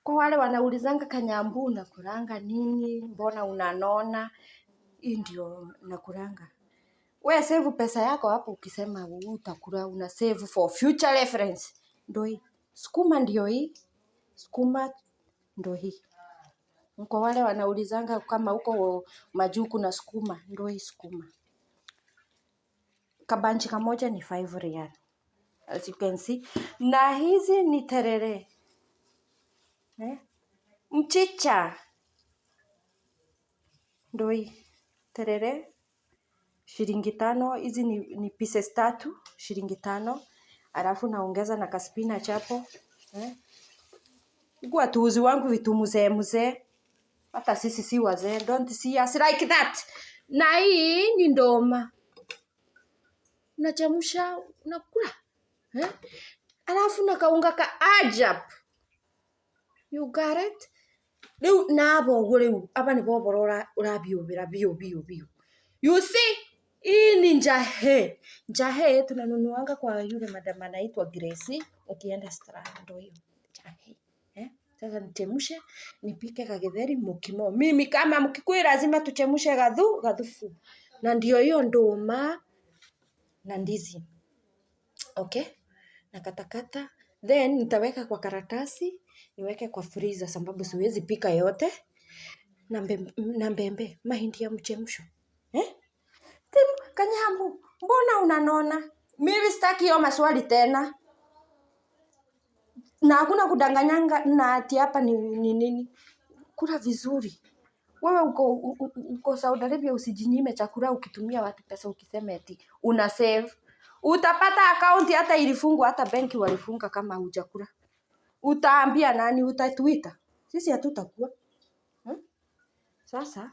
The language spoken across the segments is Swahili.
Kwa wale wanaulizanga Kanyambu unakulanga nini? Mbona unanona? Hii ndio nakulanga. Wewe save pesa yako hapo ukisema utakula una save for future reference. Ndio hii. Sukuma ndio hii. Sukuma ndio hii. Kwa wale wanaulizanga kama huko majuu kuna sukuma, ndio hii sukuma. Kabanchi kamoja ni 5 riyal. As you can see. Na hizi ni terere. Mchicha. Ndio hii. Terere. Shilingi 5. Hizi ni pieces 3. Shilingi 5. Alafu naongeza na kaspinach hapo. Kwa tuuzi wangu vitu mzee. Hata sisi si wazee. Don't see us like that. Na hii ni ndoma. Unachamusha, unakula. Alafu na kaunga ka ajab. You got it? Leo nabo leo aba ni bobo urabiubira bio. You see? Hii ni njahe. Njahe tunanunuanga kwa yule madam anaitwa Grace. Ukienda Strand ndio hiyo. Njahe. Sasa nichemshe, nipike kagitheri mukimo. Mimi kama Mkikuyu lazima tuchemshe gathufu. Na ndio hiyo ndoma na ndizi. Okay? Na katakata. Then nitaweka kwa karatasi, niweke kwa freezer sababu siwezi pika yote. Na mbembe, mahindi ya mchemsho. Kanyambu, mbona unanona? Mimi sitaki hiyo maswali tena. Na hakuna kudanganyanga na ati hapa ni nini. Kula vizuri. Wewe uko Saudi Arabia usijinyime chakula ukitumia watu pesa ukisema eti una save. Utapata account hata ilifungwa hata benki walifunga kama hujakula. Utaambia nani? Utatuita. Sisi hatutakuwa. Sasa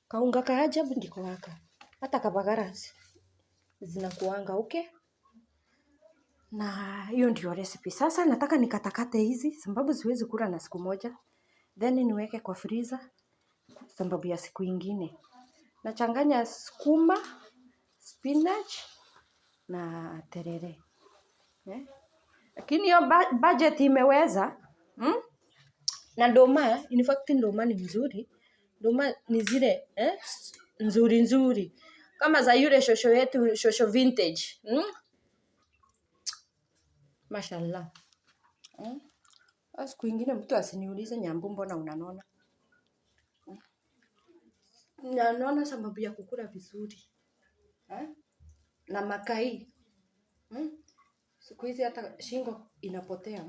kaunga ka ajabu ndiko waka. Hata kabagara zinakuanga okay. Na hiyo ndio recipe. Sasa nataka nikatakate hizi sababu siwezi kula na siku moja. Then niweke kwa freezer sababu ya siku ingine. Nachanganya sukuma, spinach na terere. Lakini hiyo budget imeweza. Na ndoma, in fact ndoma ni mzuri. Ndoma ni zile nzuri. Kama za yule shosho yetu, shosho vintage. Mashallah. Siku ingine mtu asiniulize Nyambu mbona unanona. Nanona sababu ya kukula vizuri. Na makai. Siku hizi hata shingo inapotea.